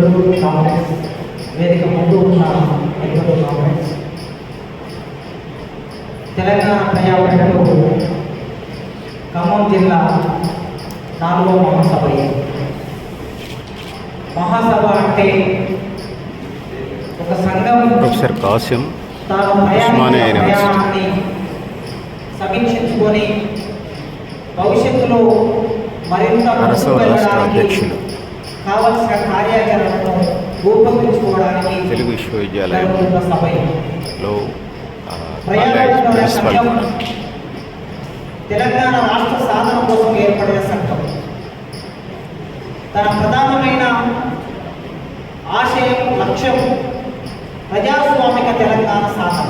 Executive complex వేదిక ముందు ఉన్న ఎగ్జిక్యూటివ్ కాంప్లెక్స్ తెలంగాణ ప్రజాప్రతినిధులు ఖమ్మం జిల్లా 4వ మహాసభ. మహాసభ అంటే ఒక సంఘం ప్రొఫెసర్ కాసిం తాను ప్రయాణాన్ని సమీక్షించుకొని భవిష్యత్తులో మరింత అధ్యక్షులు కావలసిన కార్యాచరణను రూపొందించుకోవడానికి తెలుగు విశ్వవిద్యాలయం సభలో తెలంగాణ రాష్ట్ర సాధన కోసం ఏర్పడిన సంఘం తన ప్రధానమైన ఆశయం లక్ష్యం ప్రజాస్వామిక తెలంగాణ సాధన.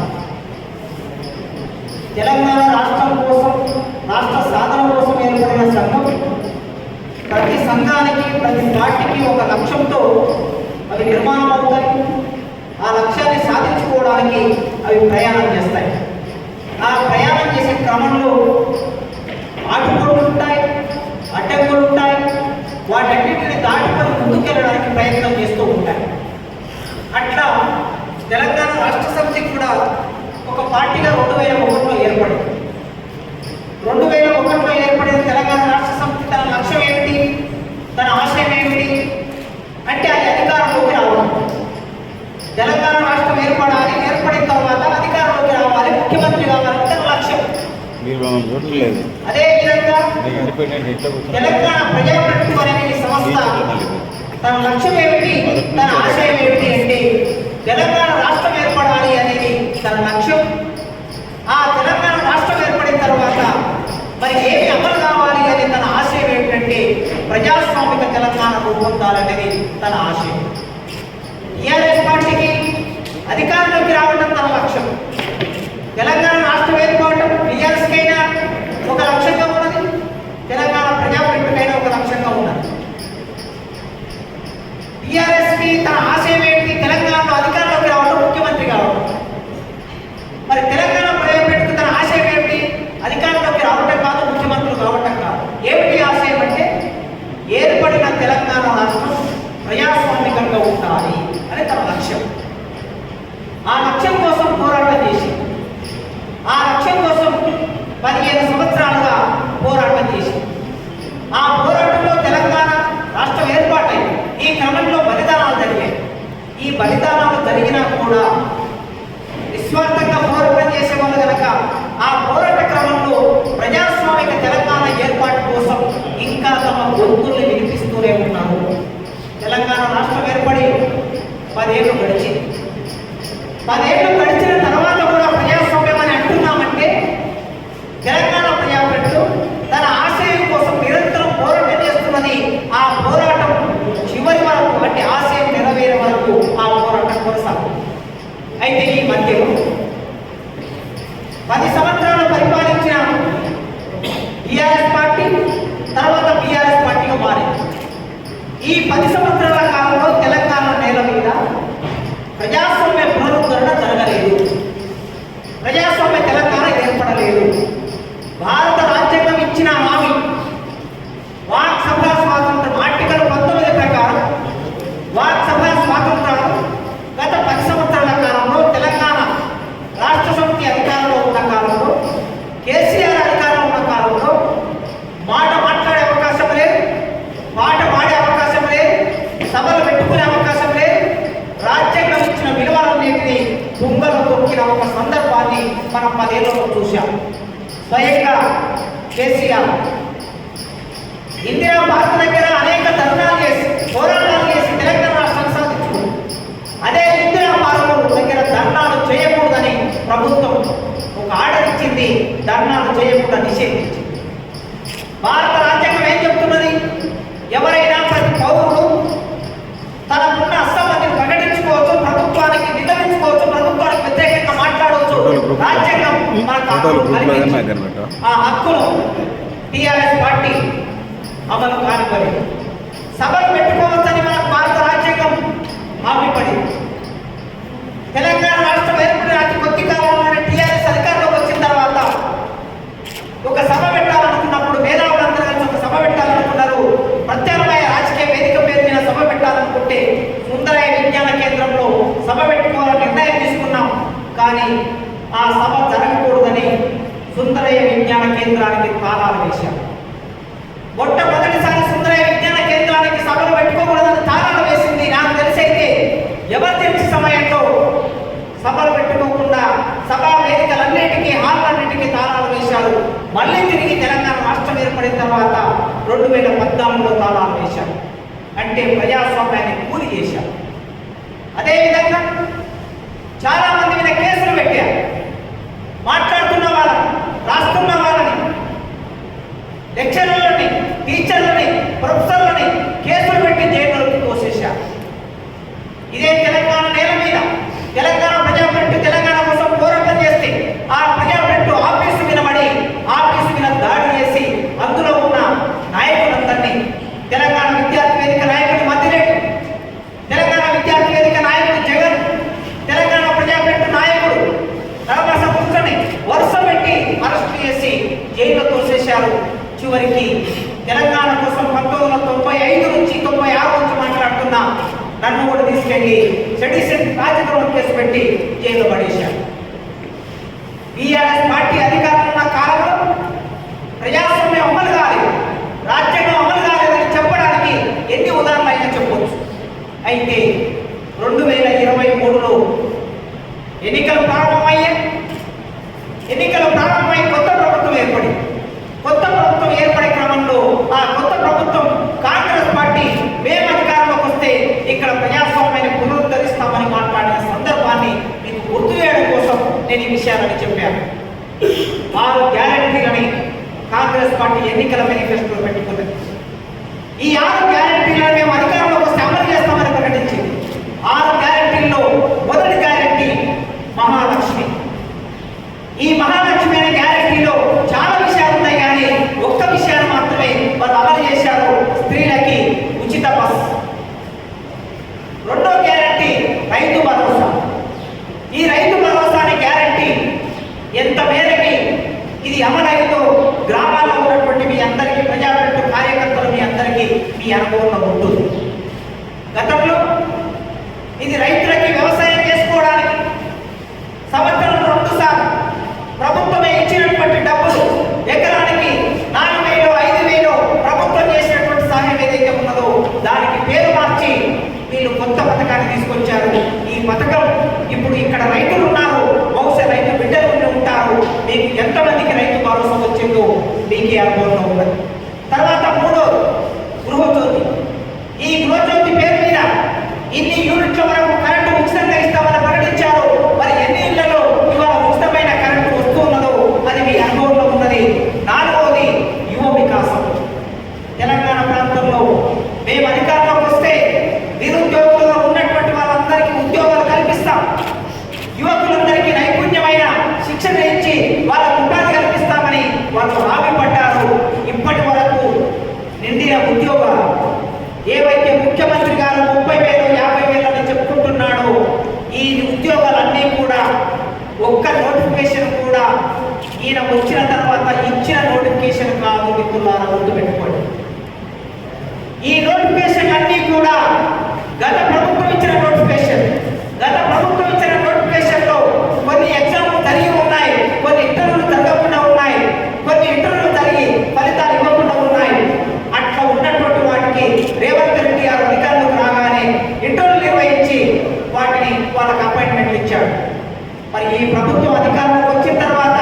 తెలంగాణ రాష్ట్రం కోసం రాష్ట్ర సాధన కోసం ఏర్పడిన సంఘం ప్రతి సంఘానికి ప్రతి పార్టీకి ఒక లక్ష్యంతో అవి నిర్మాణం అవుతాయి. ఆ లక్ష్యాన్ని సాధించుకోవడానికి అవి ప్రయాణం చేస్తాయి. ఆ ప్రయాణం చేసే క్రమంలో ఆటుపోట్లు ఉంటాయి, అడ్డంకులు ఉంటాయి. వాటన్నిటిని దాటుకొని ముందుకెళ్ళడానికి ప్రయత్నం చేస్తూ ఉంటాయి. అట్లా తెలంగాణ రాష్ట్ర సమితి కూడా ఒక పార్టీగా 2001లో ఏర్పడింది. 2001లో ఏర్పడిన తెలంగాణ రాష్ట్ర సమితి తన లక్ష్యం ఏమిటి, తన ఆశయం ఏమిటి అంటే అది అధికారంలోకి రావడం. తెలంగాణ రాష్ట్రం ఏర్పడాలి, ఏర్పడిన తర్వాత అధికారంలోకి రావాలి, ముఖ్యమంత్రి కావాలని తన లక్ష్యం. అదే విధంగా తెలంగాణ ప్రజాప్రతినిధులు అనే ఈ సంస్థ తన లక్ష్యం ఏమిటి, తన ఆశయం ఏమిటి అంటే తెలంగాణ రాష్ట్రం ఏర్పడాలి అనేది తన లక్ష్యం. ఆ తెలంగాణ రాష్ట్రం ఏర్పడిన తర్వాత మరి ఏమి అమలు కావాలి అని తన ఆశయం ఏమిటంటే ప్రజాస్వామిక తెలంగాణ రూపొందాలనేది తన ఆశయం. టీఆర్ఎస్ పార్టీకి అధికారంలోకి రావడం తన లక్ష్యం. తెలంగాణ రాష్ట్రం ఏర్పడటం టీఆర్ఎస్కైనా ఒక లక్ష్యంగా ఉన్నది, తెలంగాణ ప్రజాప్రతినిధులైనా ఒక లక్ష్యంగా ఉన్నది. టీఆర్ఎస్కి తన ఆశయం ఏంటి, తెలంగాణలో అధికారంలోకి రావడం, ముఖ్యమంత్రి కావడం. మరి తెలంగాణ ప్రజాప్రతినిధులకు తన ఆశయం ఏమిటి, అధికారంలోకి రావటం కాదు, ముఖ్యమంత్రులు కావటం కాదు. ఏమిటి ఆశయం అంటే ఏర్పడిన తెలంగాణ రాష్ట్రం ప్రజాస్వామికంగా ఉండాలి అని తన లక్ష్యం. ఆ లక్ష్యం కోసం పోరాటం చేసి, ఆ లక్ష్యం కోసం 15 సంవత్సరాలుగా పోరాటం చేసి, ఆ పోరాటంలో తెలంగాణ రాష్ట్రం ఏర్పాటైంది. ఈ క్రమంలో బలిదానాలు జరిగాయి. ఈ బలిదానాలు జరిగినా కూడా నిస్వార్థంగా పోరాటం చేసే వాళ్ళు కనుక ఆ పోరాట క్రమంలో ప్రజాస్వామిక తెలంగాణ ఏర్పాటు కోసం ఇంకా తమ గొంతుల్ని వినిపిస్తూనే ఉన్నారు. తెలంగాణ రాష్ట్రం ఏర్పడి 10 ఏళ్ళు గడిచింది. 10 ఏళ్ళు గడిచిన తర్వాత కూడా ప్రజాస్వామ్యం అని అంటున్నామంటే తెలంగాణ ప్రజాప్రతినిధులు తన ఆశయం కోసం నిరంతరం పోరాటం చేస్తున్నది. ఆ పోరాటం చివరి వరకు అంటే ఆశయం నెరవేరే వరకు ఆ పోరాటం కొనసాగుతుంది. అయితే ఈ మధ్యలో 10 సంవత్సరాలు పరిపాలించిన టీఆర్ఎస్ పార్టీ తర్వాత బీఆర్ఎస్ పార్టీగా మారింది. ఈ 10 సంవత్సరాల కాలంలో తెలంగాణ నేల మీద ప్రజాస్వామ్య పునరుద్ధరణ జరగలేదు, ప్రజాస్వామ్య తెలంగాణ ఏర్పడలేదు. భారత రాజ్యాంగం ఇచ్చిన హామీ వాక్ సభా స్వాతంత్రం ఆర్టికల్ 19 ప్రకారం వాక్ సభా స్వాతంత్రాలు గత 10 సంవత్సరాల కాలంలో తెలంగాణ రాష్ట్ర సమితి అధికారంలో ఉన్న కాలంలో, కేసీఆర్ అధికారంలో ఉన్న కాలంలో మాట మాట్లాడే అవకాశం లేదు, మాట మాడే అవకాశం లేదు, సభలు పెట్టుకునే అవకాశం లేదు. రాజ్యాంగం ఇచ్చిన విలువలన్నింటినీ తుంగలు తొక్కిన ఒక సందర్భాన్ని మనం 10 ఏళ్లలో చూశాం. స్వయంగా కేసీఆర్ ఇందిరా పార్క్ దగ్గర అనేక ధర్నాలు చేసి పోరాటాలు చేసి తెలంగాణ రాష్ట్రాన్ని సాధించుకుంది. అదే ఇందిరా పార్క్ దగ్గర ధర్నాలు చేయకూడదని ప్రభుత్వం ఒక ఆర్డర్ ఇచ్చింది, ధర్నాలు చేయకుండా నిషేధించింది. భారత రాజ్యాంగం ఏం చెప్తున్నది, ఎవరైనా ప్రతి పౌరుడు తనకున్న అసమ్మతిని ప్రకటించుకోవచ్చు, ప్రభుత్వానికి నిలదించుకోవచ్చు, ప్రభుత్వానికి వ్యతిరేకంగా మాట్లాడవచ్చు. రాజ్యాంగం ఆ హక్కును టీఆర్ఎస్ పార్టీ అమలు కానివ్వలేదు. సభలు పెట్టుకోవచ్చని మన భారత రాజ్యాంగం హామీపడింది. తెలంగాణ రాష్ట్రం ఏర్పడిన అతి కొద్ది కాలంలోనే టీఆర్ఎస్ అధికారంలోకి వచ్చిన తర్వాత ఒక సభ పెట్టాలనుకున్నప్పుడు మేధావులందరూ కలిసి ఒక సభ పెట్టాలనుకున్నారు. ప్రత్యామ్నాయ రాజకీయ వేదిక పేరు మీద సభ పెట్టాలనుకుంటే ఆ సభ జరగకూడదని సుందరయ్య విజ్ఞాన కేంద్రానికి తాళాలు వేశారు. మొట్టమొదటిసారి సుందరయ్య విజ్ఞాన కేంద్రానికి సభలు పెట్టుకోకూడదని తాళాలు వేసింది నాకు తెలిసైతే ఎమర్జెన్సీ సమయంలో సభలు పెట్టుకోకుండా సభా వేదికలన్నిటికీ హాల్లన్నిటికీ తాళాలు వేశారు. మళ్ళీ తిరిగి తెలంగాణ రాష్ట్రం ఏర్పడిన తర్వాత 2014లో తాళాలు వేశారు. అంటే ప్రజాస్వామ్యాన్ని కూలి చేశారు. అదేవిధంగా చాలా మంది మీద కేసులు పెట్టారు. మాట్లాడుతున్న వాళ్ళని, రాస్తున్న వాళ్ళని, లెక్చరర్లని, టీచర్లని, ప్రొఫెసర్లని కేసులు పెట్టి జైల్లోకి తోసేశారు. ఇదే తెలంగాణ నేల మీద తెలంగాణ ప్రజాప్రెంట్ తెలంగాణ కోసం పోరాటం చేస్తే ఆ ప్రజాప్రెంట్ ఆఫీసు వినబడి ఆఫీసు మీద దాడి చేసి అందులో ఉన్న నాయకులందరినీ, తెలంగాణ విద్యార్థి వేదిక నాయకుడి మధ్యరేటు, తెలంగాణ విద్యార్థి వేదిక నాయకుడు జగన్, తెలంగాణ ప్రజాప్రెంట్ నాయకుడు రమణ కృష్ణని వరుస పెట్టి అరెస్ట్ చేసి జైల్లో తోసేశారు. చివరికి తెలంగాణ కోసం 1995 నుంచి 96 నుంచి మాట్లాడుతున్న నన్ను కూడా తీసుకెళ్లి సెడిషన్ రాజద్రోహం కేసు పెట్టి జైల్లో పడేశారు. టీఆర్ఎస్ పార్టీ అధికారంలో ఉన్న కాలంలో ప్రజాస్వామ్యం అమలు కాలేదు, రాజ్యాంగం అమలు కాలేదని చెప్పడానికి ఎన్ని ఉదాహరణలు అయినా చెప్పవచ్చు. అయితే 2023లో ఎన్నికలు ప్రారంభమై కొత్త ప్రభుత్వం ఏర్పడింది. కొత్త ప్రభుత్వం ఏర్పడే క్రమంలో ఆ కొత్త ప్రభుత్వం కాంగ్రెస్ పార్టీ మేము అధికారంలోకి వస్తే ఇక్కడ ప్రజాస్వామ్యాన్ని పునరుద్ధరిస్తామని మాట్లాడిన సందర్భాన్ని మీకు గుర్తు చేయడం కోసం నేను ఈ విషయాలని చెప్పాను. 6 గ్యారెంటీలని కాంగ్రెస్ పార్టీ ఎన్నికల మేనిఫెస్టోలో పెట్టుకున్నది. ఈ 6 గ్యారెంటీలను మేము అధికారంలోకి వస్తే అమలు చేస్తామని ప్రకటించింది. 6 గ్యారెంటీల్లో మొదటి గ్యారెంటీ మహాలక్ష్మి. ఈ మహాలక్ష్మి అనే గ్యారెంటీలో చాలా విషయాలు ఉన్నాయి, కానీ ఒక్క విషయాన్ని మాత్రమే వాళ్ళు అమలు చేశారు. స్త్రీలకి ఉచిత బస్. రెండో గ్యారెంటీ రైతు భరోసా. ఈ రైతు భరోసా అనే గ్యారెంటీ ఎంత మేరకి ఇది అమలైందో గ్రామాల్లో ఉన్నటువంటి మీ అందరికీ, ప్రజాప్రెంట్ కార్యకర్తలు మీ అందరికీ మీ అనుభవంలో ఉంటుంది. గతంలో ఇది రైతులకి వ్యవసాయం చేసుకోవడానికి సంవత్సరంలో 2 సార్లు ప్రభుత్వమే ఇచ్చినటువంటి డబ్బులు ఎకరానికి 4,000, 5,000 ప్రభుత్వం చేసినటువంటి సహాయం ఏదైతే ఉన్నదో దానికి పేరు మార్చి వీళ్ళు కొత్త పథకాన్ని తీసుకొచ్చారు. ఈ పథకం ఇప్పుడు ఇక్కడ రైతులు ఉన్నారు, బహుశా రైతు బిడ్డలు ఉంటారు. మీకు ఎంతమందికి రైతు భరోసా వచ్చిందో మీకు అనుభవంలో ఉన్నది. తర్వాత 3వ గృహజ్యోతి. ఈ గృహజ్యోతి పేరు మీద ఇన్ని యూనిట్ల వరకు కరెంటు ఉచితంగా ఇస్తామని ప్రకటించారు. మరి ఎన్ని ఇళ్లలో ఇవాళ ఉచితమైన కరెంటు వస్తున్నదో అది మీ అనుభవంలో ఉన్నది. 4వది యువ వికాసం. తెలంగాణ ప్రాంతంలో మేము అధికారంలోకి వస్తే నిరుద్యోగులుగా ఉన్నటువంటి వాళ్ళందరికీ ఉద్యోగాలు కల్పిస్తాం. యువకులందరికీ నైపుణ్యమైన శిక్షణ ఇచ్చి వాళ్ళకు ఉపాధి కల్పిస్తామని వాళ్ళు హామీ పడ్డారు. ఇప్పటి వరకు నిండిన ఉద్యోగాలు ఏవైతే ముఖ్యమంత్రి గారు 30,000, 50,000 అని చెప్పుకుంటున్నాడో ఈ ఉద్యోగాలన్నీ కూడా ఒక్క నోటిఫికేషన్ కూడా ఈయన వచ్చిన తర్వాత ఇచ్చిన నోటిఫికేషన్ కాదు. మిత్రులారా గుర్తుపెట్టుకోండి, ఈ నోటిఫికేషన్ అన్నీ కూడా గత ప్రభుత్వం ఇచ్చిన నోటిఫికేషన్. గత ప్రభుత్వం ఇచ్చిన నోటిఫికేషన్లో కొన్ని ఎగ్జామ్లు జరిగి ఉన్నాయి, కొన్ని ఇంటర్వ్యూలు జరగకుండా ఉన్నాయి, కొన్ని ఇంటర్వ్యూలు జరిగి ఫలితాలు ఇవ్వకుండా ఉన్నాయి. అట్లా ఉన్నటువంటి వాటికి రేవంత్ రెడ్డి గారు అధికారంలోకి రాగానే ఇంటర్వ్యూలు నిర్వహించి వాటిని వాళ్ళకి అపాయింట్మెంట్లు ఇచ్చాడు. మరి ఈ ప్రభుత్వం అధికారంలోకి వచ్చిన తర్వాత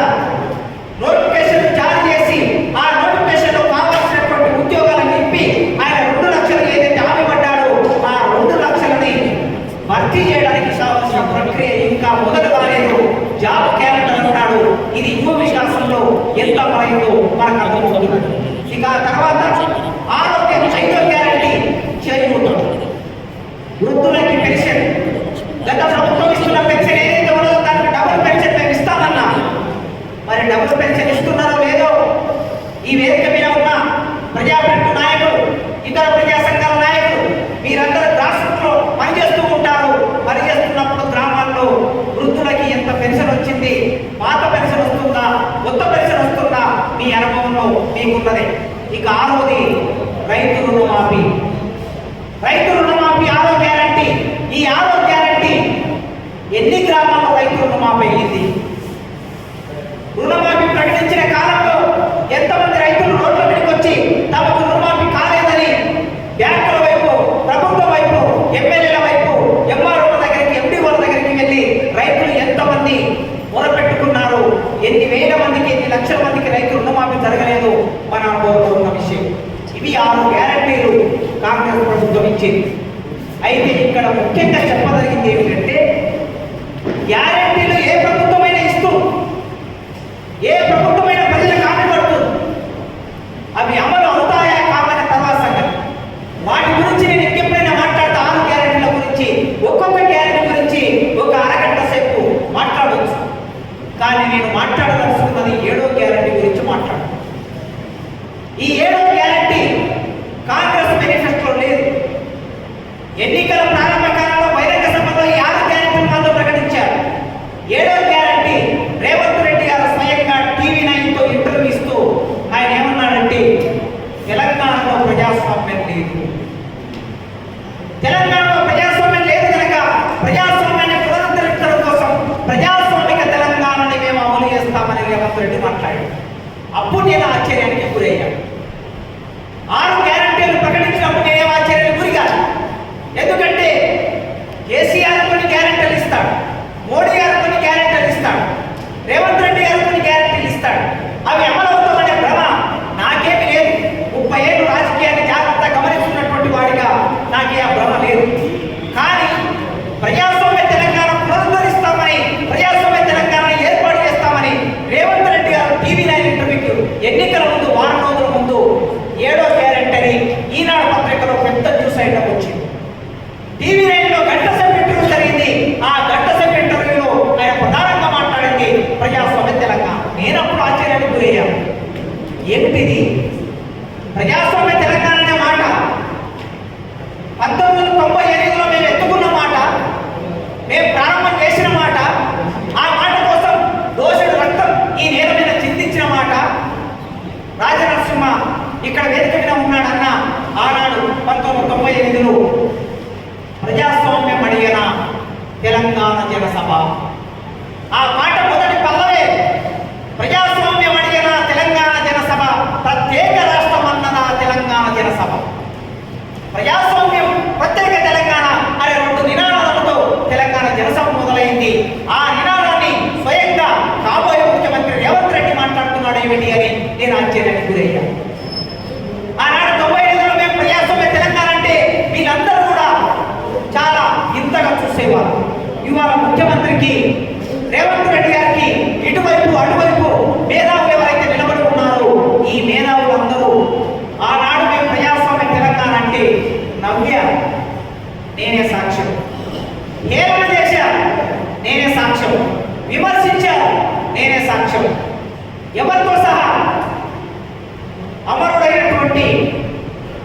నోటిఫికేషన్ జారీ చేసి ఆ నోటిఫికేషన్లో కావాల్సినటువంటి ఉద్యోగాలను నింపి ఆయన 2 లక్షలు ఏదైతే హామీ పడ్డాడో ఆ 2 లక్షలని భర్తీ చేయడానికి కావాల్సిన ప్రక్రియ ఇంకా మొదలు కాలేదు. జాబ్ క్యాలెండర్ అంటాడు. ఇది యువ వికాసంలో ఎంత అమలైందో మనకు అర్థమవుతుంది. ఇక తర్వాత 5వ గ్యారెంటీ చేయూత. వృద్ధులకి పెన్షన్. గత ప్రభుత్వం ఇస్తున్న పెన్షన్ ఏదైతే ఉన్నదో దానికి డబుల్ పెన్షన్ మేము ఇస్తామన్నా, మరి డబుల్ పెన్షన్ ఇస్తున్నారో లేదో ఈ వేదిక మీద ఉన్న ప్రజాప్రెంట్ నాయకులు, ఇతర ప్రజా సంఘాల నాయకులు మీరందరూ రాష్ట్రంలో పనిచేస్తూ ఉంటారు. పనిచేస్తున్నప్పుడు గ్రామాల్లో వృద్ధులకి ఎంత పెన్షన్ వచ్చింది, పాత పెన్షన్ వస్తుందా, కొత్త పెన్షన్ వస్తుందా మీ అనుభవంలో మీకున్నది. ఇక 6వది రైతు రుణమాఫీ. రైతు రుణమాఫీ 6వ గ్యారెంటీ. ఈ 6వ గ్యారెంటీ ఎన్ని గ్రామాల్లో రైతు రుణమాఫీ అయింది? వచ్చింది. అయితే ఇక్కడ ముఖ్యంగా చెప్పదగింది ఏమిటంటే, గ్యారెంటీలు ఏ ప్రభుత్వమైనా ఇస్తూ, ఏ ప్రభుత్వమైన ప్రజలకు హామీ పడుతుంది, అవి అమలు అవుతాయా కావని తర్వాత సంగతి. వాటి గురించి నేను ఎప్పుడైనా మాట్లాడతా 6 గ్యారెంటీల గురించి, ఒక్కొక్క గ్యారెంటీ గురించి ఒక అరగంట సేపు మాట్లాడవచ్చు. కానీ నేను మాట్లాడదలుచుకున్నది 7వ గ్యారెంటీ గురించి మాట్లాడు. ఈ 7వ గ్యారెంటీ కాంగ్రెస్ మేనిఫెస్టోలో లేదు. ఎన్నికల ప్రారంభ కాలంలో బహిరంగ సభలో ఈ 6 గ్యారెంటీలు మాత్రం ప్రకటించారు. 7వ గ్యారెంటీ రేవంత్ రెడ్డి గారు స్వయంగా TV9తో ఇంటర్వ్యూ ఇస్తూ ఆయన ఏమన్నాడంటే, తెలంగాణలో ప్రజాస్వామ్యం లేదు, తెలంగాణలో ప్రజాస్వామ్యం లేదు కనుక ప్రజాస్వామ్యాన్ని పునరుద్ధరించడం కోసం ప్రజాస్వామిక తెలంగాణని మేము అమలు చేస్తామని రేవంత్ రెడ్డి మాట్లాడాడు. అప్పుడు నేను ఆశ్చర్యానికి గురయ్యాను. 6 గ్యారెంటీలు ప్రకటించినప్పుడు నేనేం ఆశ్చర్యానికి గురిగాను. ఎందుకంటే కేసీఆర్ కొన్ని గ్యారెంటీలు ఇస్తాడు, మోడీ గారు కొన్ని గ్యారెంటీలు ఇస్తాడు, రేవంత్ రెడ్డి గారు కొన్ని గ్యారెంటీలు ఇస్తాడు. అవి అమలవుతామనే భ్రమ నాకేమి లేదు. 30 ఏళ్ళు రాజకీయాన్ని జాగ్రత్తగా గమనిస్తున్నటువంటి వాడిగా నాకే ఆ భ్రమ లేదు. కానీ ప్రజాస్వామ్య తెలంగాణ పునరుద్ధరిస్తామని, ప్రజాస్వామ్య తెలంగాణని ఏర్పాటు చేస్తామని రేవంత్ రెడ్డి గారు TV9 ఇంటర్వ్యూకి ఎన్నికల ముందు వారం రోజుల ముందు 7వ గ్యారెంటీ ఈనాడు పత్రికలో పెద్ద న్యూస్ ఐటమ్ వచ్చింది. TV9లో గంట సేపు ఇంటర్వ్యూ జరిగింది. ఆ గంట సేపు ఇంటర్వ్యూలో ఆయన ప్రధానంగా మాట్లాడింది ప్రజాస్వామ్య తెలంగాణ. నేను అప్పుడు ఆశ్చర్యానికి గురయ్యాను. ఏమిటిది ప్రజాస్వామ్య తెలంగాణ అనే మాట? 1998లో మేము ఎత్తుకున్న మాట, మేము ప్రారంభం చేసిన మాట, ఆ మాట కోసం దోషుడు రక్తం ఈ నేల మీద చిందించిన మాట. రాజనరసింహ ఇక్కడ వేదిక మీద ఉన్నాడన్న ఆనాడు 1998లో ప్రజాస్వామ్యం అడిగిన తెలంగాణ జనసభ. ఆ మాట మొదటి పల్లవే ప్రజాస్వామ్యం అడిగిన తెలంగాణ జనసభ, ప్రత్యేక రాష్ట్రం అన్నదా తెలంగాణ జనసభ. ప్రజాస్వామ్యం ప్రత్యేక తెలంగాణ అనే 2 నినాదాలతో తెలంగాణ జనసభ మొదలైంది. ఆ నినాదాన్ని స్వయంగా కాబోయే ముఖ్యమంత్రి రేవంత్ రెడ్డి మాట్లాడుతున్నాడు ఏమిటి అని నేను ఆశ్చర్యానికి గురయ్యాను. ఆనాడు 98లో మేము ప్రజాస్వామ్య తెలంగాణ అంటే వీళ్ళందరూ కూడా చాలా ఇంతగా చూసేవారు. ఇవాళ ముఖ్యమంత్రికి రేవంత్ రెడ్డి గారికి ఇటువైపు అటువైపు మేధావులు ఎవరైతే నిలబడి ఉన్నారో ఈ మేధావులందరూ ఆనాడు మేము ప్రజాస్వామ్య తెలంగాణ అంటే నవ్వారు. నేనే సాక్ష్యం. హేళన చేశారు, నేనే సాక్ష్యం. విమర్శించారు, నేనే సాక్ష్యం. ఎవరితో సహా అమరుడైనటువంటి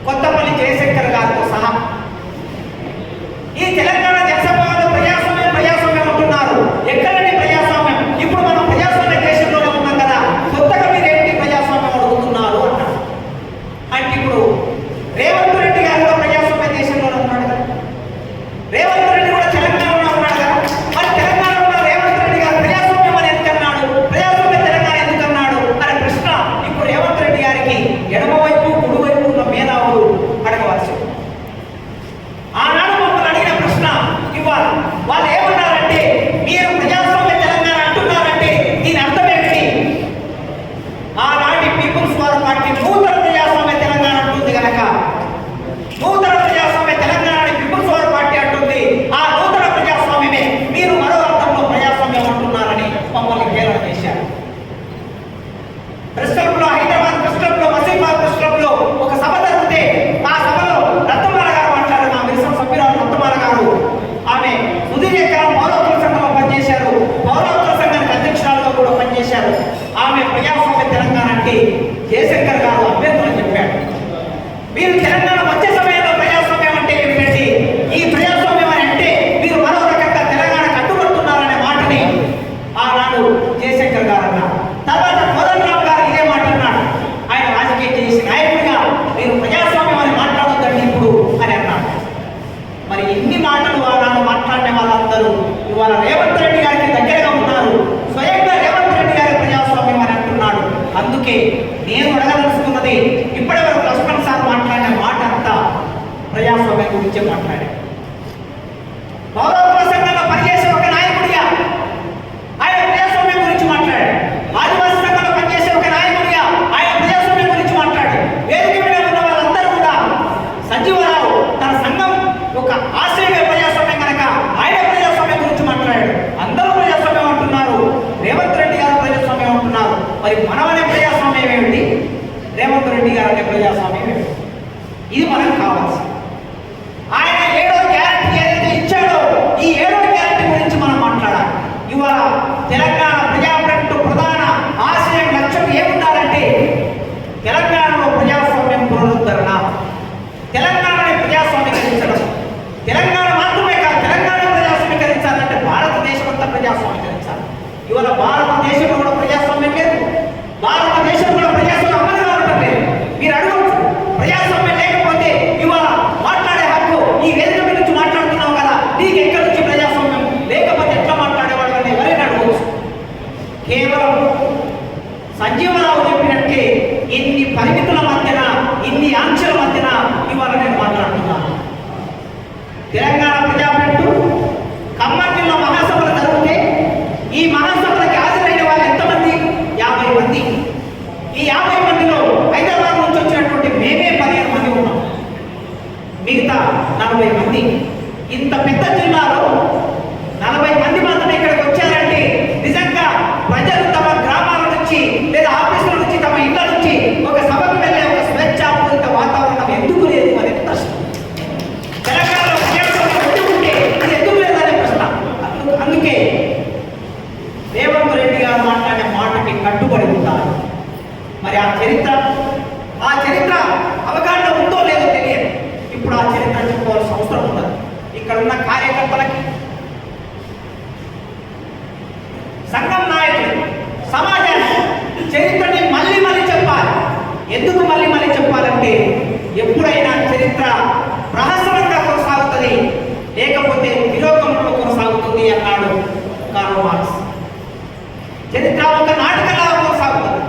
కొత్తపల్లి జయశంకర్ గారితో సహా ఈ తెలంగాణ జనసభలో ప్రజాస్వామ్యం అంటున్నారు. ఎక్కడండి ప్రజాస్వామ్యం? ఇప్పుడు మనం ప్రజాస్వామ్య దేశంలోనే ఉన్నాం కదా, కొత్తగా మీరేంటి ప్రజాస్వామ్యం అడుగుతున్నారు అన్నారు. అంటే ఇప్పుడు రేవంత్ రెడ్డి గారు కూడా ప్రజాస్వామ్య దేశంలోనే ఉన్నాడు కదా, రేవంత్ రెడ్డి కూడా తెలంగాణలో ఉన్నాడు కదా. మరి తెలంగాణలో ఉన్న రేవంత్ రెడ్డి గారు ప్రజాస్వామ్యం అని ఎందుకన్నాడు, ప్రజాస్వామ్య తెలంగాణ ఎందుకన్నాడు అనే ప్రశ్న ఇప్పుడు రేవంత్ రెడ్డి గారికి ఎడమవైపు కుడివైపు ఉన్న మేధావులు అడగవలసి. ఆనాడు మమ్మల్ని అడిగిన ప్రశ్న ఇవ్వాలి. వాళ్ళు ఏమన్నారంటే, మీరు ప్రజాస్వామ్య తెలంగాణ అంటున్నారంటే దీని అర్థం ఏంటి? ఆనాటి పీపుల్స్ వార్ పార్టీ నూతన ప్రజాస్వామ్య తెలంగాణ అంటుంది కనుక, నూతన ప్రజాస్వామ్య తెలంగాణ పీపుల్స్ వార్ పార్టీ అంటుంది. ఆ నూతన ప్రజాస్వామ్యమే మీరు మరో అర్థంలో ప్రజాస్వామ్యం అంటున్నారని మమ్మల్ని హేళన చేశారు. ప్రెస్ క్లబ్లో, హైదరాబాద్ ప్రెస్ క్లబ్లో, మసీబాద్ ప్రెస్ క్లబ్లో ఒక సభ జరిగితే ఆ సభలో రత్నమాల గారు మాట్లాడారు. మా విశ్వ సభ్యురాలు రత్నమాల గారు, ఆమె సుదీర్ఘకాలం పౌరత్వ సంఘంలో పనిచేశారు, పౌరత్వ సంఘానికి అధ్యక్షురాలుగా కూడా పనిచేశారు. ఆమె ప్రజాస్వామ్య తెలంగాణ అంటే జయశంకర్ గారు అభ్యంతరం చెప్పాడు. మీరు తెలంగాణ వచ్చే సమయంలో ప్రజాస్వామ్యం అంటే ఏమిటండి, ఈ ప్రజాస్వామ్యం అని అంటే మీరు మరో రకంగా తెలంగాణ కట్టుబడుతున్నారనే మాటని ఆనాడు జయశంకర్ గారు అన్నారు. తర్వాత కోదండరామ్ గారు ఇదే మాట అన్నాడు. ఆయన రాజకీయం చేసిన నాయకుడిగా మీరు ప్రజాస్వామ్యం అని మాట్లాడొద్దండి ఇప్పుడు అని అన్నాడు. మరి ఇన్ని మాటలు ఆనాడు మాట్లాడిన వాళ్ళందరూ ఇవాళ రేవంత్ రెడ్డి గారికి దగ్గరగా ఉన్నారు. స్వయంగా రేవంత్ రెడ్డి గారి ప్రజాస్వామ్యం అని అంటున్నాడు. అందుకే నేను అడగదలుచుకున్నది, ఇప్పటివరకు లక్ష్మణ్ సార్ మాట్లాడిన మాట అంతా ప్రజాస్వామ్యం గురించే మాట్లాడారు. పౌరత్వ సంఘంలో పనిచేసే ఒక నాయకుడిగా ఆయన ప్రజాస్వామ్యం గురించి మాట్లాడాడు. ఆదివాసీ సంఘంలో పనిచేసే ఒక నాయకుడిగా ఆయన ప్రజాస్వామ్యం గురించి మాట్లాడాడు. వేదిక మీద ఉన్న వాళ్ళందరూ కూడా సంజీవరావు తన సంఘం ఇవాళ భారతదేశంలో కూడా ప్రజాస్వామ్యం లేదు. భారతదేశం కూడా ప్రజాస్వామ్యం అమలు కావటం లేదు. మీరు అడగవచ్చు, ప్రజాస్వామ్యం లేకపోతే ఇవాళ మాట్లాడే హక్కు ఈ వేదిక మీద నుంచి మాట్లాడుతున్నావు కదా, నీకు ఎక్కడి నుంచి ప్రజాస్వామ్యం లేకపోతే ఎట్లా మాట్లాడేవాళ్ళు అని ఎవరైనా అడగవచ్చు. కేవలం సంజీవరావు చెప్పినట్టే ఇన్ని పరిమితుల మధ్యన, ఇన్ని ఆంక్షల మధ్యన ఇవాళ నేను మాట్లాడుతున్నాను. తెలంగాణ ప్రజాప్రభు ఖమ్మం జిల్లా మహాసభలు జరిగితే ఈ మహాసభలకి హాజరైన వాళ్ళు ఎంతమంది? 50 మంది. ఈ 50 మందిలో హైదరాబాద్ నుంచి వచ్చినటువంటి మేమే 15 మంది ఉన్నాం, మిగతా 40 మంది. ఇంత పెద్ద జిల్లాలో 40 మంది మాత్రమే ఇక్కడికి వచ్చారంటే నిజంగా ప్రజలు తమ గ్రామాల నుంచి లేదా ఆఫీసుల నుంచి తమ ఇళ్ల నుంచి ఒక సభకు వెళ్ళే ఒక స్వేచ్ఛాపూరిత వాతావరణం ఎందుకు లేదు అనేది ప్రశ్న. తెలంగాణలో ప్రజాస్వామ్యం ఎందుకుంటే అది ఎందుకు లేదనే ప్రశ్న. అందుకే రేవంత్ రెడ్డి గారు మాట్లాడే మాటకి కట్టుబడి ఉంటారు. మరి ఆ చరిత్ర అవగాహన ఉందో లేదో తెలియదు. ఇప్పుడు ఆ చరిత్ర చెప్పుకోవాల్సిన అవసరం ఉండదు. ఇక్కడ ఉన్న కార్యకర్తలకి, సంఘం నాయకులు, సమాజానికి చరిత్రని మళ్ళీ మళ్ళీ చెప్పాలి. ఎందుకు మళ్ళీ మళ్ళీ చెప్పాలంటే ఎప్పుడైనా చరిత్ర రహస్యంగా కొనసాగుతుంది, లేకపోతే విలోకంలో కొనసాగుతుంది అన్నాడు కార్ల్ మార్క్స్. చరిత్ర ఒక నాటకంగా కొనసాగుతుంది,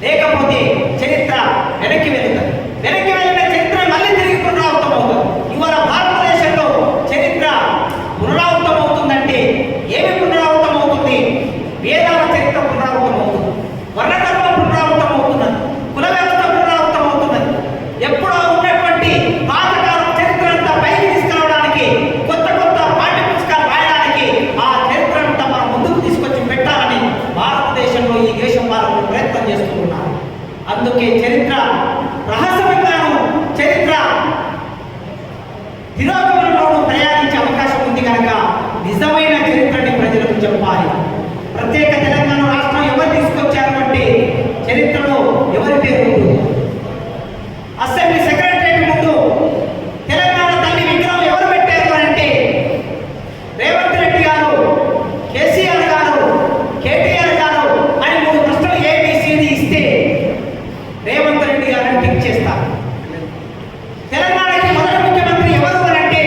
లేకపోతే చరిత్ర వెనక్కి వెళ్తుంది. వెనక్కి వెళ్ళిన చరిత్ర మళ్ళీ తిరిగి పునరావృతం అవుతుంది. ఇవాళ భారతదేశంలో చరిత్ర పునరావృతం అవుతుందంటే ఏమి పునరావృతం అవుతుంది? వేదాల చరిత్ర పునరావృతం అవుతుంది, వర్ణధర్మం పునరావృతం అవుతున్నది, కుల వ్యవస్థ పునరావృతం అవుతున్నది. ఎప్పుడో ఉన్నటువంటి పాతకాలం చరిత్ర అంతా పైకి తీసుకురావడానికి, కొత్త కొత్త పాఠ్య పుస్తకాలు రాయడానికి ఆ చరిత్ర అంతా మనం ముందుకు తీసుకొచ్చి పెట్టాలని భారతదేశంలో ఈ దేశం వారు ప్రయత్నం చేస్తూ ఉన్నారు. అందుకే చరిత్ర రహస్యంగాను, చరిత్ర తిరోగమనంలోనూ ప్రయాణించే అవకాశం ఉంది కనుక నిజమైన చరిత్రని ప్రజలకు చెప్పాలి. ప్రత్యేక తెలంగాణ రాష్ట్రం ఎవరు తీసుకొచ్చారు అంటే చరిత్రలో ఎవరి పేరు ఉంటుంది? అసెంబ్లీ సెక్రటరేట్ ముందు తెలంగాణ తల్లి విగ్రహం ఎవరు పెట్టారు అంటే రేవంత్ రెడ్డి గారు, కేసీఆర్ గారు, కేటీఆర్ గారు అని 3 ప్రశ్నలు ఏబిసిడి ఇస్తే రేవంత్ రెడ్డి గారిని టిక్ చేస్తారు. తెలంగాణకి మొదటి ముఖ్యమంత్రి ఎవరు అంటే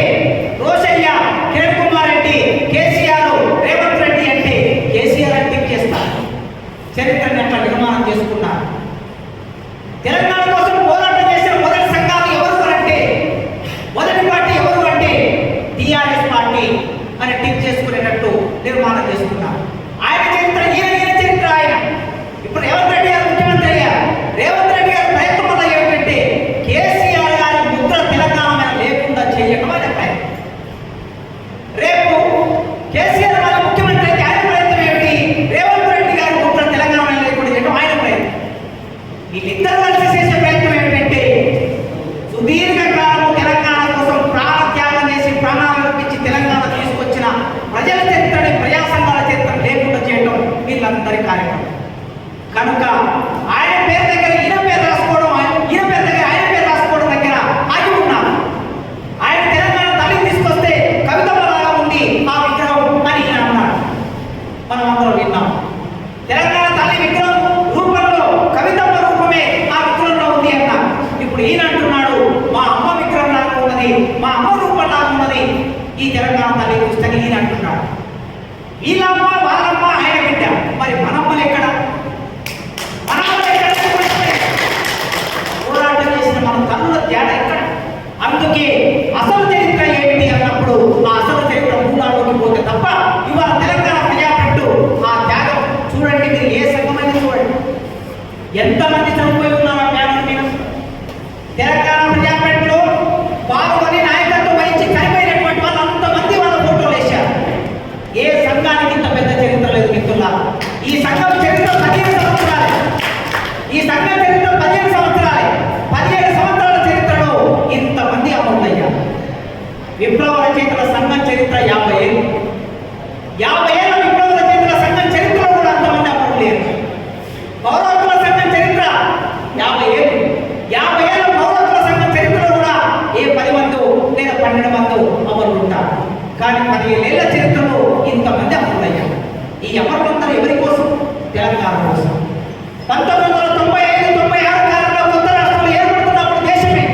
రోషయ్య, కిరణ్ కుమార్ రెడ్డి, కేసీఆర్, రేవంత్ రెడ్డి అంటే కేసీఆర్ అని టిక్ చేస్తారు. చరిత్రని అట్లా నిర్మాణం చేసుకున్నారు. తెలంగాణ కోసం పోరాటం చేసిన మొదటి సంఘాలు ఎవరు అంటే, మొదటి పార్టీ ఎవరు అంటే టిఆర్ఎస్ పార్టీ అని టిక్ చేసుకునేటట్టు నిర్మాణం చేసుకున్నారు. ఆయన చరిత్ర ఈయన చరిత్ర ఆయన. ఇప్పుడు రేవంత్ రెడ్డి గారు ముఖ్యమంత్రి అయ్యారు. రేవంత్ రెడ్డి గారి ప్రయత్నం వల్ల ఏమిటంటే కేసీఆర్ గారి ముద్ర తెలంగాణ మీద లేకుండా చేయడం అనే ప్రయత్నం. రేపు కేసీఆర్ గారు ముఖ్యమంత్రి అయితే ఆయన ప్రయత్నం ఏమిటి? రేవంత్ రెడ్డి గారి ముద్ర తెలంగాణ మీద లేకుండా చేయడం ఆయన ప్రయత్నం. వీళ్ళిద్దరు కలిసి చేసే ప్రయత్నం ఏమిటంటే సుదీర్ఘకాలం తెలంగాణ కోసం ప్రాణత్యాగం చేసి ప్రాణాలు అర్పించి తెలంగాణ తీసుకొచ్చిన ప్రజల చరిత్రని, ప్రజా సంఘాల చరిత్ర లేకుండా చేయడం వీళ్ళందరి కార్యక్రమం. కనుక ఆయన పేరు దగ్గర ఈయన పేరు రాసుకోవడం, ఈయన పేరు దగ్గర ఆయన పేరు రాసుకోవడం దగ్గర ఆగి ఉన్నారు. ఆయన తెలంగాణ తల్లిని తీసుకొస్తే కవితమ్మలాగా ఉంది ఆ విగ్రహం అని ఈయన అన్నాడు. మనం అందరం విన్నాం. తెలంగాణ తల్లి విగ్రహం రూపంలో కవితమ్మ రూపమే ఆ విగ్రహంలో ఉంది అన్నారు. ఇప్పుడు ఈయన అంటున్నాడు మా అమ్మ విగ్రహం లాగా ఉన్నది, మా అమ్మ రూపం లాగా ఉన్నది ఈ తెలంగాణ తల్లి చూస్తే ఈయన అంటున్నాడు. వీళ్ళమ్మ వాళ్ళమ్మ ఆయన బిడ్డ, మరి మనమ్మలు ఎక్కడ? పోరాటం చేసిన మన తల్లుల తేడా ఎక్కడ? అందుకే అసలు చరిత్ర ఏమిటి అన్నప్పుడు ఆ అసలు చరిత్ర మూలాల్లోకి పోతే తప్ప ఇవాళ తెలంగాణ ప్రజాప్రభు ఆ త్యాగం చూడండి. మీరు ఏ సంఘమైనా చూడండి, ఎంతమంది చనిపోయి ఉన్నారు ఆ త్యాగం మీద. తెలంగాణ ప్రజాప్రభులో పాల్గొని నాయకత్వం వహించి చనిపోయినటువంటి వాళ్ళు అంతమంది వాళ్ళ ఫోటోలు వేశారు. ఏ సంఘానికి ఇంత పెద్ద చరిత్ర లేదు మిత్రులారా. ఈ సంఘం చరిత్ర 15 సంవత్సరాలే. ఈ సంఘం చరిత్ర 15 సంవత్సరాలే. 17 సంవత్సరాల చరిత్రలో ఇంతమంది అమరులయ్యారు. విప్లవ రచయితల సంఘం చరిత్ర 50 ఏళ్ళు. 50 ఏళ్ళ విప్లవ రచయితల సంఘం చరిత్రలో కూడా అంతమంది అమరులు లేరు. పౌరత్వ సంఘం చరిత్ర 50 ఏళ్ళు. 50 ఏళ్ళ పౌరత్వ సంఘం చరిత్రలో కూడా ఏ 10 మందో లేదా 12 మందో అమరులు ఉంటారు. కానీ 17 ఏళ్ల చరిత్రలో ఇంతమంది అమరులయ్యారు. ఈ అమరులందరూ ఎవరి కోసం? తెలంగాణ కోసం. 1995-96 కాలంలో కొత్త రాష్ట్రాలు ఏర్పడుతున్నప్పుడు దేశమే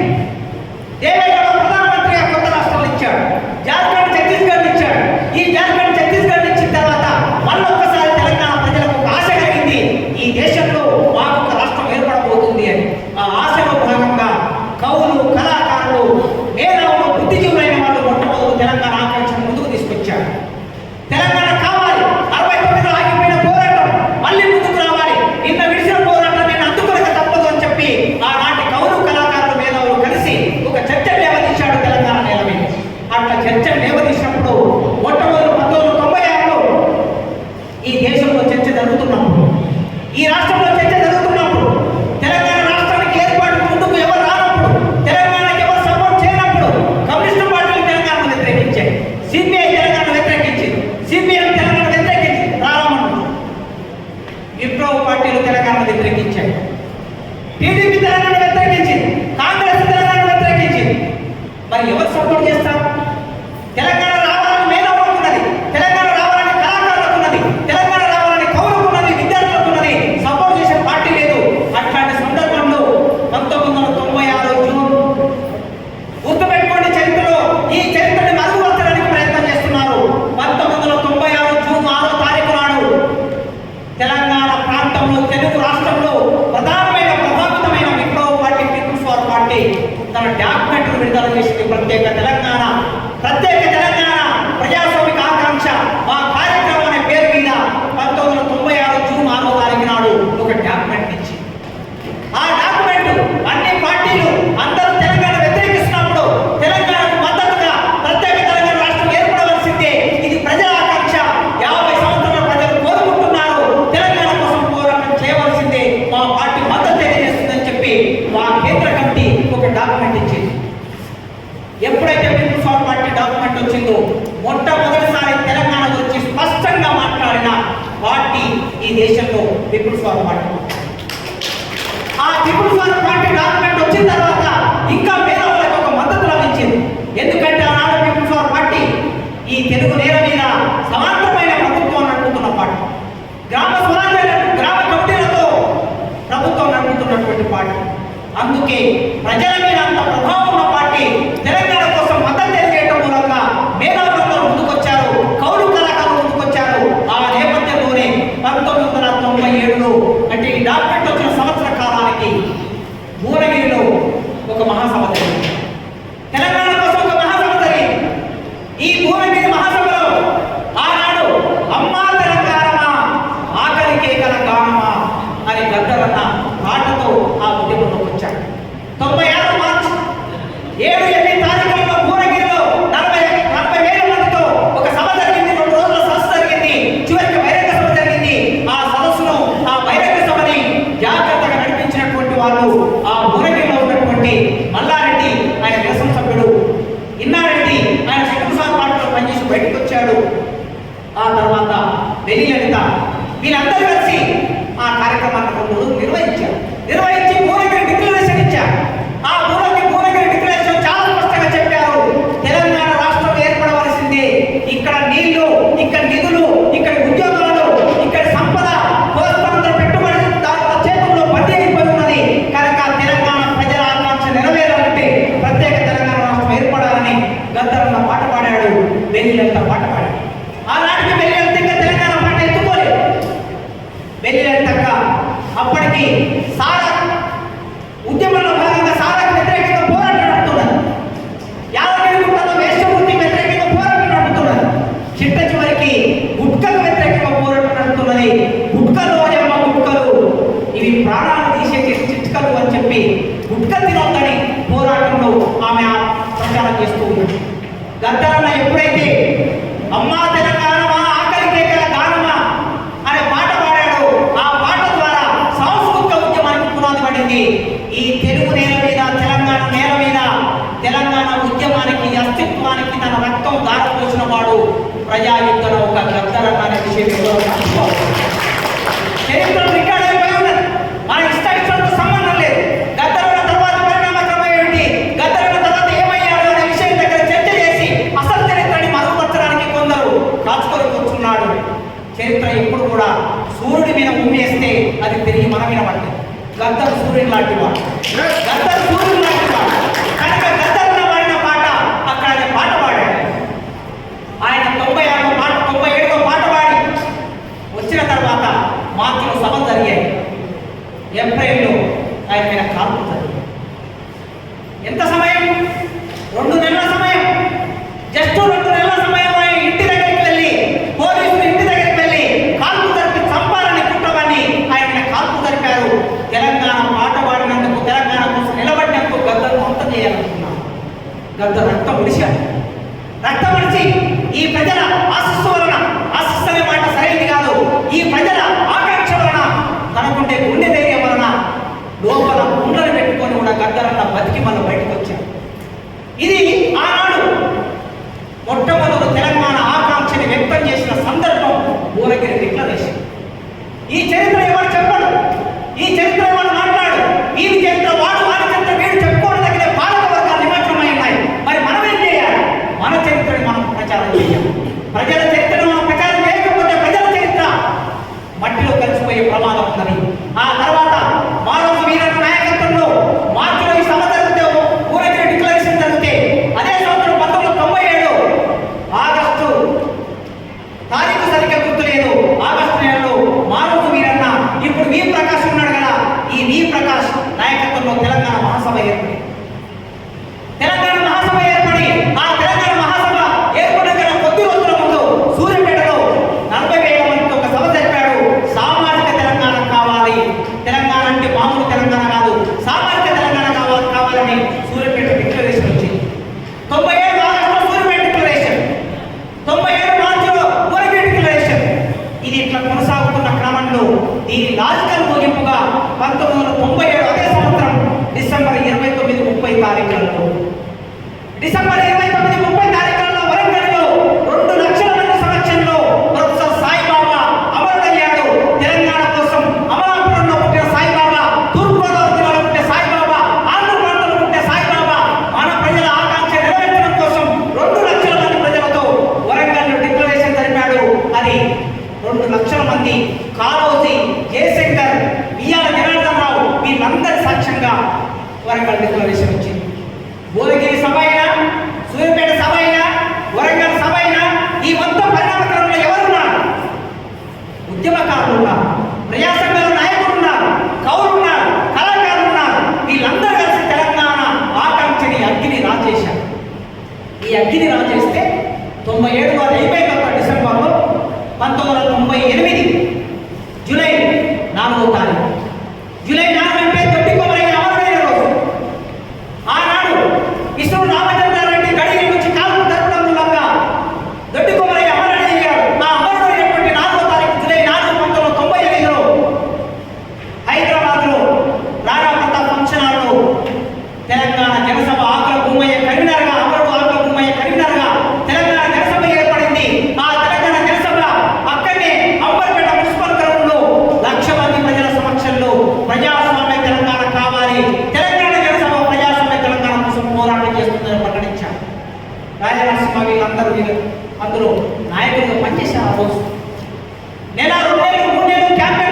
దేవేగౌడ ప్రధానమంత్రిగా కొత్త రాష్ట్రాలు ఇచ్చాడు. జార్ఖండ్, ఛత్తీస్గఢ్ ఇచ్చాడు. ఈ జార్ఖండ్, ఛత్తీస్గఢ్ ఇచ్చిన తర్వాత మళ్ళొక్కసారి తెలంగాణ ప్రజలకు ఒక ఆశ కలిగింది, ఈ దేశంలో మాకు ఒక రాష్ట్రం ఏర్పడబోతుంది అని. ఆ ఆశలో భాగంగా కవులు, కళాకారులు, మేధావులు, బుద్ధిజీవులైన వాళ్ళు మొట్టమొదటి తెలంగాణ ఆకాంక్షను ముందుకు తీసుకొచ్చారు. తెలంగాణ కావాలి, 69లో ఆగిపోయిన పోరాటం మళ్ళీ ముందుకు రావాలి, నిన్న విడిచిన పోరాటం నేను అందుకోలేక తప్పదు అని చెప్పి ఆనాటి కవులు, కళాకారులు, మేధావులు కలిసి ఒక చర్చను లేవదీశాడు తెలంగాణ నేల మీద. అట్లా చర్చను లేవదీసినప్పుడు మొట్టమొదటి 1996లో ఈ దేశంలో చర్చ జరుగుతున్నప్పుడు, ఈ రాష్ట్రంలో చర్చ జరుగుతున్నప్పుడు, తెలంగాణ రాష్ట్రానికి ఏర్పాటు ముందుకు ఎవరు రానప్పుడు, తెలంగాణకి ఎవరు సపోర్ట్ చేయనప్పుడు కమ్యూనిస్టు పార్టీలు తెలంగాణను వ్యతిరేకించాయి, సిపిఐ తెలంగాణను వ్యతిరేకించింది, సిపిఎం తెలంగాణ వ్యతిరేకించింది, రామన్ విప్లవ పార్టీలు తెలంగాణను వ్యతిరేకించాయి, టీడీపీ తెలంగాణ వ్యతిరేకించింది, కాంగ్రెస్ తెలంగాణ వ్యతిరేకించింది. మరి ఎవరు సపోర్ట్ చేస్తారు? తెలంగాణ రావాలని మేధావులకున్నది, తెలంగాణ రావాలని కళాకారులకున్నది, తెలంగాణ రావాలని కవులకున్నది, విద్యార్థులకున్నది. సపోర్ట్ చేసే పార్టీ లేదు. అట్లాంటి సందర్భంలో 1996 జూన్, గుర్తుపెట్టుకోండి, చరిత్రలో ఈ చరిత్రని మరుగుపరచడానికి ప్రయత్నం చేస్తున్నారు. 1996 జూన్ 6వ తారీఖు నాడు తెలంగాణ ప్రాంతంలో, తెలుగు రాష్ట్రంలో ప్రధానమైన ప్రభావితమైన విప్లవ పార్టీ పీపుల్స్ వార్ పార్టీ తన డాక్యుమెంట్ను విడుదల చేసింది. ప్రత్యేక తెలంగాణ ప్రజాస్వామిక ఆకాంక్ష మా కార్యక్రమం అనే పేరు మీద 1996 జూన్ 6వ తారీఖు నాడు ఒక డాక్యుమెంట్ ఇచ్చింది. ఆ డాక్యుమెంట్ అన్ని పార్టీలు అందరూ తెలంగాణ వ్యతిరేకిస్తున్నప్పుడు తెలంగాణకు మద్దతుగా ప్రత్యేక తెలంగాణ రాష్ట్రం ఏర్పడవలసిందే, ఇది ప్రజల ఆకాంక్ష, 50 సంవత్సరాల ప్రజలు కోరుకుంటున్నారు, తెలంగాణ కోసం పోరాటం చేయవలసిందే, మా పార్టీ మద్దతు తెలియజేస్తుందని చెప్పి మా కేంద్ర కమిటీ ఒక డాక్యుమెంట్ ఇచ్చింది. ఎప్పుడైతే పీపుల్స్ వార్ పార్టీ డాక్యుమెంట్ వచ్చిందో మొట్టమొదటిసారి తెలంగాణ గురించి స్పష్టంగా మాట్లాడిన పార్టీ ఈ దేశంలో పీపుల్స్ వార్ పార్టీ. ఆ పీపుల్స్ వార్ పార్టీ డాక్యుమెంట్ వచ్చిన తర్వాత ఇంకా మేధావులకు ఒక మద్దతు లభించింది. ఎందుకంటే ఆనాడు పీపుల్స్ వార్ పార్టీ ఈ తెలుగు నేల మీద సమాంతరమైన ప్రభుత్వం నడుపుతున్న పార్టీ, గ్రామ స్వరాజ్య గ్రామ కమిటీలతో ప్రభుత్వం నడుపుతున్నటువంటి పార్టీ. అందుకే ప్రజల మీద అంత ప్రభావం ఉన్న పార్టీ తెలంగాణ కోసం మద్దతు తెలియజేయడం మూలంగా మేధావులందరూ ముందుకొచ్చారు, కౌలు కళాకారులు ముందుకొచ్చారు. ఆ నేపథ్యంలోనే 1997లో, అంటే ఈ డాక్యుమెంట్ వచ్చిన సంవత్సర కాలానికి భువనగిరిలో ఒక మహాసభ జరిగింది. తెలంగాణ కోసం ఒక మహాసభ జరిగింది. ఈ భువనగిరి మహాసభలో ఆనాడు అమ్మా తెలంగాణమా ఆకలి కేకల గానమా అని గద్దరన్న పాటతో ఆ ఉద్యమంలోకి వచ్చాడు. 96 మార్చి 7-8 తారీఖుల్లో భువనగిరిలో 40,000 మందితో ఒక సభ జరిగింది. 2 రోజుల సదస్సు జరిగింది. చివరికి బహిరంగ సభ జరిగింది. ఆ సదస్సును, ఆ బహిరంగ సభని జాగ్రత్తగా నడిపించినటువంటి వాళ్ళు ఆ భువనగిరిలో ఉన్నటువంటి మల్లారెడ్డి, ఆయన వ్యవసాయ సభ్యుడు, ఇన్నారెడ్డి, ఆయన శంకుసార్ పార్టీలో పనిచేసి బయటకు వచ్చాడు. ఆ తర్వాత వెలి లలిత, వీళ్ళందరూ కలిసి ఆ కార్యక్రమాన్ని 2 రోజులు నిర్వహించి భువనగిరి డిక్లరేషన్ ఇచ్చారు. ఆ భువనగిరి డిక్లరేషన్ చాలా స్పష్టంగా చెప్పారు, తెలంగాణ రాష్ట్రం ఏర్పడవలసిందే, ఇక్కడ నీళ్లు, ఇక్కడ నిధులు, ఇక్కడ ఉద్యోగాలు, ఇక్కడ సంపద కోస్తంత పెట్టుబడిదారుల చేతుల్లో బందీ అయిపోయి ఉన్నది కనుక తెలంగాణ ప్రజల ఆకాంక్ష నెరవేరాలంటే ప్రత్యేక తెలంగాణ రాష్ట్రం ఏర్పడాలని గద్దరన్న పాట పాడాడు, వెలి లలిత పాట పాడాడు. ఆనాటికి వెలి లలిత ఇంకా తెలంగాణ పాట ఎత్తుకోలేదు. వెలి లలిత అప్పటికి సారా ఉద్యమంలో భాగంగా సారాకు వ్యతిరేకంగా పోరాటం నడుపుతున్నారు. యాదగిరిగుట్టలో వేషమూర్తి వ్యతిరేకంగా పోరాటం నడుపుతున్నారు. చిట్ట చివరికి గుట్కకు వ్యతిరేకంగా పోరాటం నడుపుతున్నది. గుట్కలు అమ్మ గుట్కలు, ఇవి ప్రాణాలు తీసేసే చిట్కలు అని చెప్పి గుట్క తినొద్దని పోరాటంలో ఆమె ప్రచారం చేస్తూ ఉంది. గద్దరన్న ఎప్పుడైతే అమ్మా తెలంగాణమా ఆకలి కేకల గానమా అనే పాట పాడాడో ఆ పాట ద్వారా సాంస్కృతిక ఉద్యమానికి పునాది పడింది. ఈ తెలుగు నేల మీద, తెలంగాణ నేల మీద తెలంగాణ ఉద్యమానికి, అస్తిత్వానికి తన రక్తం దారిపోసిన వాడు ప్రజాయుద్ధం ఒక గద్దరన్న అనే విషయం చరిత్ర రికార్డ్ అయిపోయి ఉన్నది. మన ఇష్టాలతో సంబంధం లేదు. గద్దరన్న తర్వాత పరిణామక్రమం ఏమిటి, గద్దరన్న తర్వాత ఏమయ్యాడు అనే విషయం దగ్గర చర్చ చేసి అసలు చరిత్రని మరుగుపరచడానికి కొందరు కాచుకొని కూర్చున్నాడు. చరిత్ర సూర్యుడి మీద ఉమ్మేస్తే అది తిరిగి మన మీద పడుతుంది. గద్దర్ సూర్యుడు లాంటి వాడు, గద్దర్ సూర్యుడు లాంటి వాడు కనుక గద్దర్ వాడిన పాట అక్కడ ఆయన పాట పాడాడు. ఆయన 97వ పాట పాడి వచ్చిన తర్వాత మార్చిలో సభ జరిగాయి. ఏప్రిల్లో ఆయన మీద కాల్పులు జరిగాయి. ఎంత సమయం? 2 నెలల సమయం. జస్ట్ 2 నెలల సమయం ఆయన ఇంటి దగ్గరికి వెళ్ళి, పోలీసులు ఇంటి దగ్గరికి వెళ్ళి కాల్పు జరిపి చంపాలని కుట్రవని ఆయన మీద కాల్పు జరిపారు. తెలంగాణ పాట పాడినందుకు, తెలంగాణ కోసం నిలబడినందుకు గద్దర్ను అంతం చేయాలనుకున్నాను. గద్దర్ రక్తం ఒడిశాడు. రక్తం ఒడిచి ఈ ప్రజల ఆశిస్సు వలన, ఆశిస్సు అనే మాట సరైనది కాదు, ఈ ప్రజల ఆకాంక్ష వలన, తనకుండే గుండె ధైర్యం వలన లోపల గుండెలు పెట్టుకొని కూడా గద్దరన్న బతికి మనం బయటకు వచ్చాం. ఇది ఆనాడు మొట్టమొదటి తెలంగాణ ఆకాంక్షని వ్యక్తం చేసిన సందర్భం భువనగిరి డిక్లరేషన్. ఈ చరిత్ర ఎవరు చెప్పడు, ఈ చరిత్ర ఎవరు మాట్లాడు, ఈ చరిత్ర వాడు, వాడి చరిత్ర వీడు చెప్పుకోవడం దగ్గర పాలక వర్గాలు నిమగ్నమై ఉన్నాయి. మరి మనం ఏం చేయాలి? మన చరిత్రని మనం ప్రచారం చేయాలి. ప్రజల చరిత్రను మనం ప్రచారం చేయకపోతే ప్రజల చరిత్ర మట్టిలో కలిసిపోయే ప్రమాదం ఉన్నది. ఆ తర్వాత మారోజు వీరన్న నాయకత్వంలో మార్చిలో ఈ సభ జరిగితే, భువనగిరి డిక్లరేషన్ జరిగితే, అదే సంవత్సరం 1997 ఆగస్టు తారీఖు సరిగ్గా గుర్తులేదు, ఆగస్టు నెలలో మారోజు వీరన్న, ఇప్పుడు వి ప్రకాష్ ఉన్నాడు కదా, ఈ వి ప్రకాష్ నాయకత్వంలో తెలంగాణ మహాసభ ఏర్పడి, తెలంగాణ మహాసభ ఏర్పడి, ఆ తెలంగాణ మహాసభ ఏర్పడిన కొద్ది రోజుల ముందు సూర్యాపేటలో 40,000 మందితో ఒక సభ జరిపాడు. సామాజిక తెలంగాణ కావాలి, తెలంగాణ అంటే మామూలు తెలంగాణ కాదు, సామాజిక తెలంగాణ కావాలని సూర్యాపేట డిక్లరేషన్ వచ్చింది. 97 ఆగస్టులో సూర్యాపేట డిక్లరేషన్, 97 మార్చిలో భువనగిరి డిక్లరేషన్. ఇది ఇట్లా కొనసాగుతున్న క్రమంలో దీని లాజికల్ ముగింపుగా 1997 అదే సంవత్సరం డిసెంబర్ 29, 30 తారీఖులలో, డిసెంబర్ 29, 30 తారీఖులలో వరంగల్లో 2 లక్షల మంది సమక్షంలో ప్రొఫెసర్ సాయిబాబా అమరుడయ్యాడు. తెలంగాణ కోసం అమలాపురంలో పుట్టిన సాయిబాబా, తూర్పుగోదావరి జిల్లాలో పుట్టిన సాయిబాబా, ఆంధ్ర ప్రాంతంలో పుట్టిన సాయిబాబా మన ప్రజల ఆకాంక్ష నెరవేర్చడం కోసం 2 లక్షల మంది ప్రజలతో వరంగల్లో డిక్లరేషన్ జరిపాడు. అది 2 లక్షల మంది కాళోజీ, జయశంకర్, బియ్యాల జనార్దన్ రావు వీళ్ళందరి సాక్ష్యంగా వరంగల్ డిక్లరేషన్ వచ్చింది. భువనగిరి సభ అయినా, సూర్యాపేట సభ అయినా, వరంగల్ సభ అయినా, ఈ మొత్తం పరిణామక్రమంలో ఎవరున్నారు? ఉద్యమకారులు ఉన్నారు, ప్రజా సంఘాల నాయకులు ఉన్నారు, కవులు ఉన్నారు, కళాకారులు ఉన్నారు. వీళ్ళందరూ కలిసి తెలంగాణ ఆకాంక్షని అగ్గిని రాజేశారు. ఈ అగ్గిని రాజేస్తే 97 అది అయిపోయిన తర్వాత డిసెంబర్లో 1998 జూలై 4వ తారీఖు, జూలై 4 అంటే దొడ్డి కొమరయ్య అమరుడైన రోజు. ఆనాడు ఇసురు రామచంద్రారెడ్డి గడియ నుంచి కాల్పు జరపడం మూలంగా దొడ్డి కొమరయ్య అమరుడయ్యాడు. ఆ అమరుడైనటువంటి 4వ తారీఖు జూలై 4, 1995లో హైదరాబాద్లో రాణా ప్రతాప్ ఫంక్షన్ హాల్లో తెలంగాణ జనసభ ఆకుల భూమయ్య కన్వీనర్గా, అమరుడు ఆకుల భూమయ్య కన్వీనర్గా తెలంగాణ జనసభ ఏర్పడింది. ఆ తెలంగాణ జనసభ అక్కడనే అంబర్పేట మున్సిపల్ గ్రౌండ్లో 1,00,000 మంది ప్రజల సమక్షంలో ప్రజాస్వామ్య తెలంగాణ కావాలి, తెలంగాణ జనసభ ప్రజాస్వామ్య తెలంగాణ కోసం పోరాటం చేస్తుందని ప్రకటించారు. రాజనరసింహ వీళ్ళందరూ అందులో నాయకులుగా పనిచేశారు. ఆ రోజు నెల, 2 నెలలు, 3 నెలలు క్యాంపెయిన్